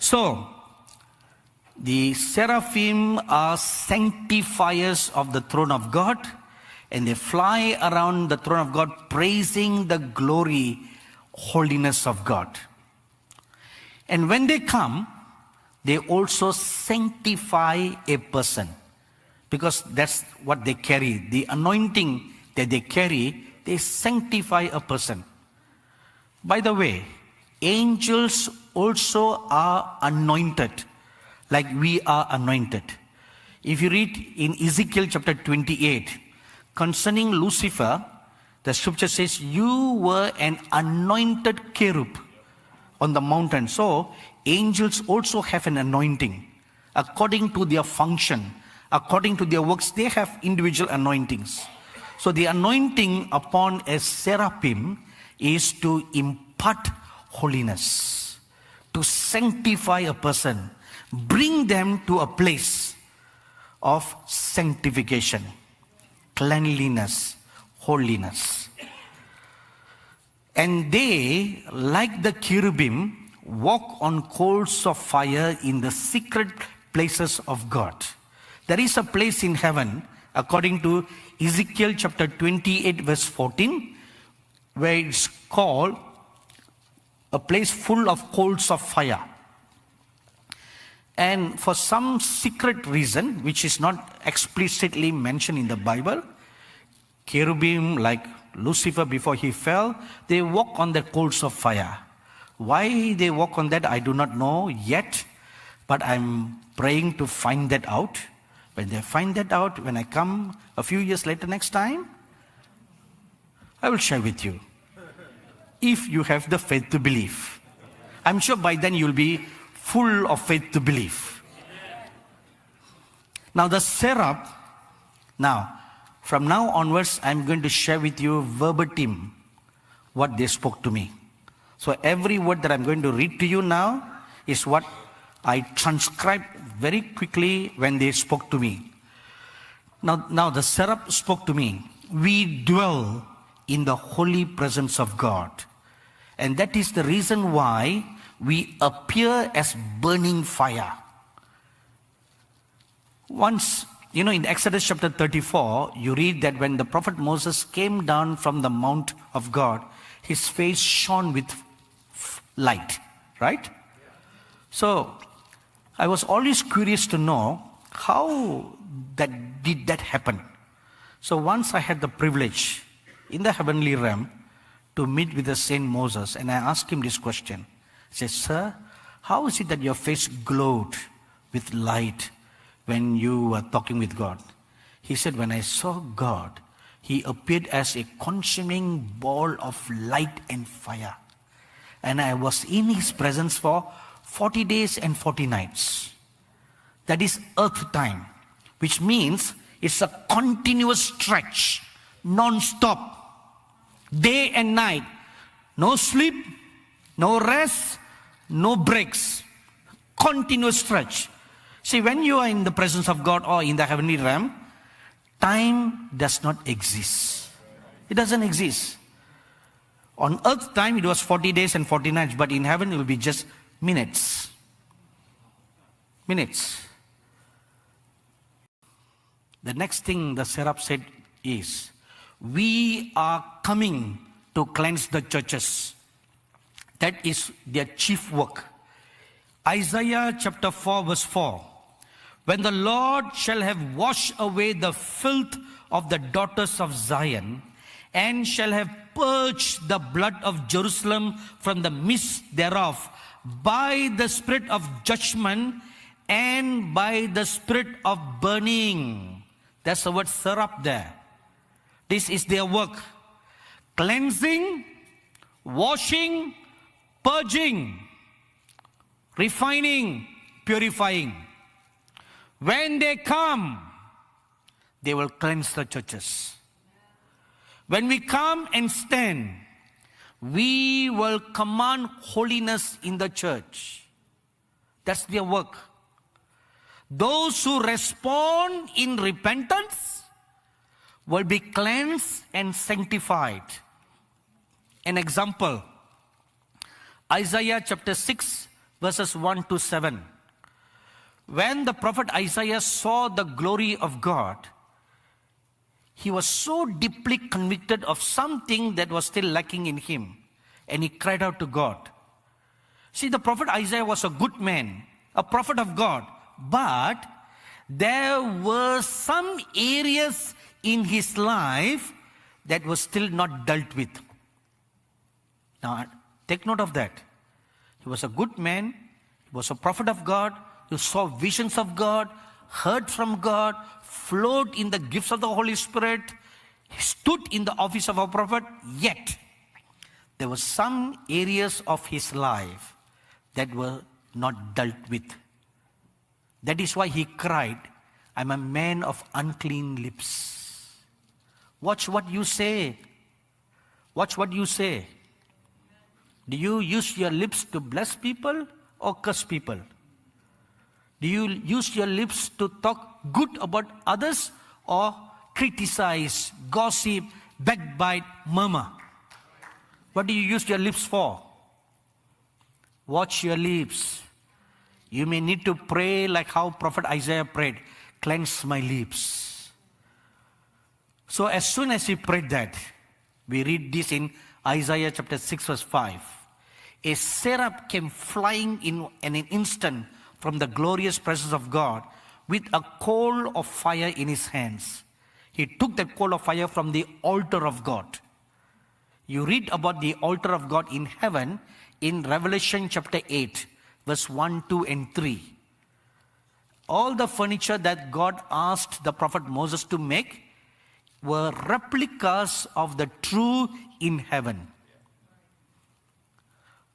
So, the seraphim are sanctifiers of the throne of God, and they fly around the throne of God praising the glory, holiness of God. And when they come, they also sanctify a person, because that's what they carry. The anointing that they carry, they sanctify a person. By the way, angels also are anointed, like we are anointed. If you read in Ezekiel chapter 28, concerning Lucifer, the scripture says, you were an anointed cherub on the mountain. So, angels also have an anointing. According to their function, according to their works, they have individual anointings. So, the anointing upon a seraphim is to impart holiness, to sanctify a person, bring them to a place of sanctification, cleanliness, holiness. And they, like the cherubim, walk on coals of fire in the secret places of God. There is a place in heaven, according to Ezekiel chapter 28 verse 14, where it's called a place full of coals of fire. And for some secret reason, which is not explicitly mentioned in the Bible, cherubim, like Lucifer before he fell, they walk on the coals of fire. Why they walk on that, I do not know yet, but I'm praying to find that out. When they find that out, when I come a few years later next time, I will share with you. If you have the faith to believe. I'm sure by then you'll be full of faith to believe. Now the seraph, from now onwards, I'm going to share with you verbatim what they spoke to me. So every word that I'm going to read to you now is what I transcribed very quickly when they spoke to me. Now the seraph spoke to me. We dwell in the holy presence of God. And that is the reason why we appear as burning fire. Once, in Exodus chapter 34, you read that when the prophet Moses came down from the mount of God, his face shone with light, right? So, I was always curious to know how did that happen. So once I had the privilege in the heavenly realm to meet with the Saint Moses, and I asked him this question. I said, sir, how is it that your face glowed with light when you were talking with God? He said, when I saw God, he appeared as a consuming ball of light and fire. And I was in his presence for 40 days and 40 nights. That is earth time, which means it's a continuous stretch, non-stop, day and night. No sleep, no rest, no breaks. Continuous stretch. See, when you are in the presence of God or in the heavenly realm, time does not exist. It doesn't exist. On earth time, it was 40 days and 40 nights, but in heaven, it will be just minutes. Minutes. The next thing the seraph said is, we are coming to cleanse the churches. That is their chief work. Isaiah chapter 4 verse 4. When the Lord shall have washed away the filth of the daughters of Zion, and shall have purged the blood of Jerusalem from the midst thereof, by the spirit of judgment and by the spirit of burning. That's the word seraph there. This is their work. Cleansing, washing, purging, refining, purifying. When they come, they will cleanse the churches. When we come and stand, we will command holiness in the church. That's their work. Those who respond in repentance will be cleansed and sanctified. An example, Isaiah chapter 6 verses 1 to 7. When the prophet Isaiah saw the glory of God, he was so deeply convicted of something that was still lacking in him, and he cried out to God. See, the prophet Isaiah was a good man, a prophet of God, but there were some areas in his life that were still not dealt with. Now, take note of that. He was a good man, he was a prophet of God, he saw visions of God, heard from God, flowed in the gifts of the Holy Spirit, he stood in the office of a prophet, yet there were some areas of his life that were not dealt with. That is why he cried, I'm a man of unclean lips. Watch what you say. Watch what you say. Do you use your lips to bless people or curse people? Do you use your lips to talk good about others or criticize, gossip, backbite, murmur? What do you use your lips for? Watch your lips. You may need to pray like how Prophet Isaiah prayed, cleanse my lips. So as soon as he prayed that, we read this in Isaiah chapter 6 verse 5. A seraph came flying in an instant from the glorious presence of God with a coal of fire in his hands. He took that coal of fire from the altar of God. You read about the altar of God in heaven in Revelation chapter 8, verse 1, 2, and 3. All the furniture that God asked the prophet Moses to make were replicas of the true in heaven.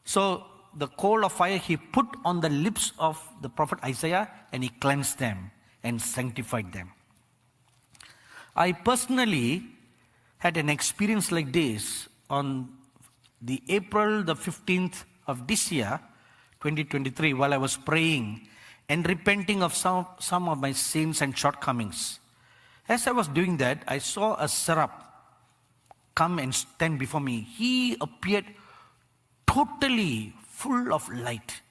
So the coal of fire he put on the lips of the prophet Isaiah, and he cleansed them and sanctified them. I personally had an experience like this on the April the 15th of this year, 2023, while I was praying and repenting of some of my sins and shortcomings. As I was doing that, I saw a seraph come and stand before me. He appeared totally full of light.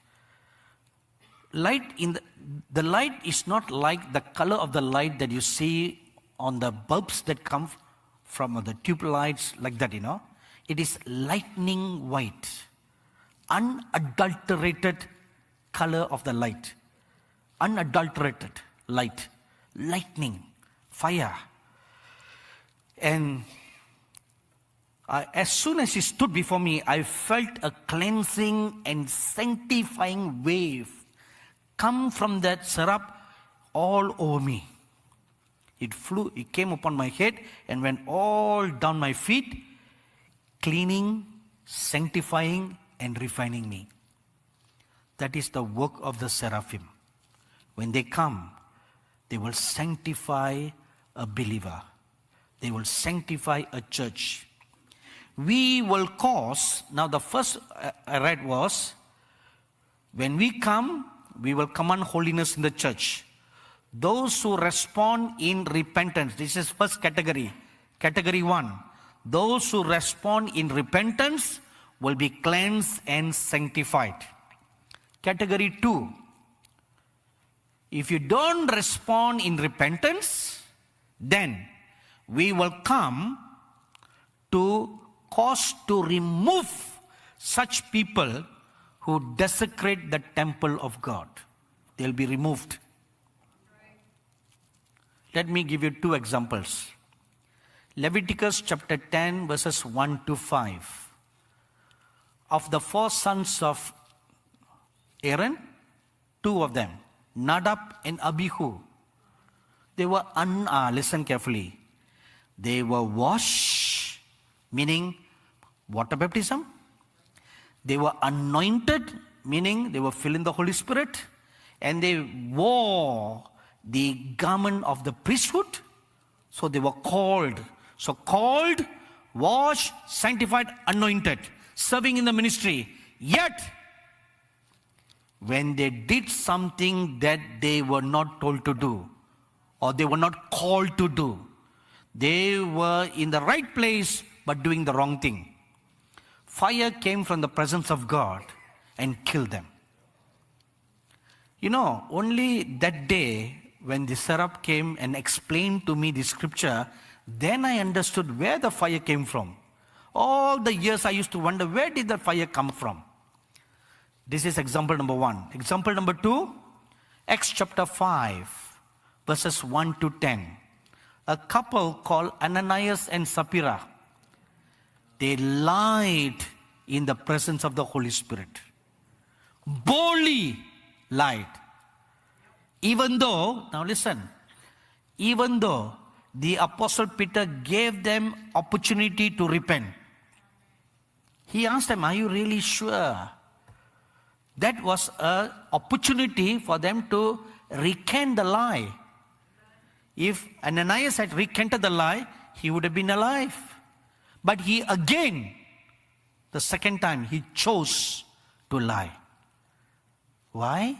The light is not like the color of the light that you see on the bulbs that come from the tube lights, like that, It is lightning white, unadulterated color of the light. Unadulterated light, lightning, fire. And as soon as he stood before me, I felt a cleansing and sanctifying wave come from that seraph all over me. It came upon my head and went all down my feet, cleaning, sanctifying, and refining me. That is the work of the seraphim. When they come, they will sanctify a believer. They will sanctify a church. We will cause, now the first I read was, when we come, we will command holiness in the church. Those who respond in repentance, this is first category. Category 1, those who respond in repentance will be cleansed and sanctified. Category 2, if you don't respond in repentance, then we will come to cause to remove such people who desecrate the temple of God. They'll be removed. Let me give you 2 examples. Leviticus chapter 10 verses 1 to 5. Of the 4 sons of Aaron, 2 of them, Nadab and Abihu, they were, listen carefully, they were washed, meaning water baptism. They were anointed, meaning they were filled in the Holy Spirit. And they wore the garment of the priesthood. So they were called. So called, washed, sanctified, anointed, serving in the ministry. Yet, when they did something that they were not told to do, or they were not called to do, they were in the right place but doing the wrong thing. Fire came from the presence of God and killed them. Only that day when the seraph came and explained to me the scripture, then I understood where the fire came from. All the years I used to wonder, where did the fire come from? This is example number 1. Example number 2, Acts chapter 5, verses 1 to 10. A couple called Ananias and Sapphira, they lied in the presence of the Holy Spirit. Boldly lied. Even though, now listen, even though the Apostle Peter gave them opportunity to repent. He asked them, are you really sure? That was an opportunity for them to recant the lie. If Ananias had recanted the lie, he would have been alive. But he again, the second time, he chose to lie. Why?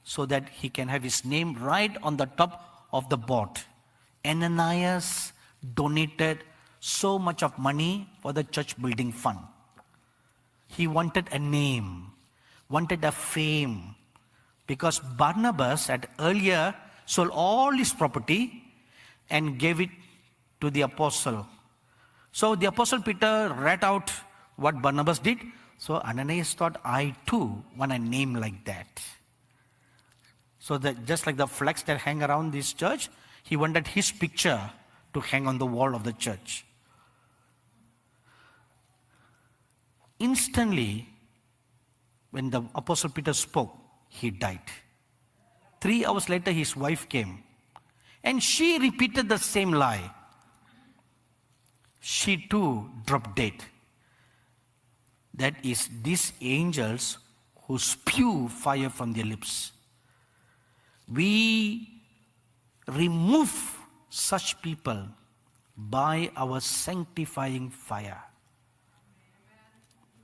So that he can have his name right on the top of the board. Ananias donated so much of money for the church building fund. He wanted a name, wanted a fame, because Barnabas had earlier sold all his property and gave it to the apostle. So the apostle Peter read out what Barnabas did. So Ananias thought, I too want a name like that. So that just like the flags that hang around this church, he wanted his picture to hang on the wall of the church. Instantly, when the apostle Peter spoke, he died. 3 hours later, his wife came. And she repeated the same lie. She too dropped dead. That is, these angels who spew fire from their lips. We remove such people by our sanctifying fire.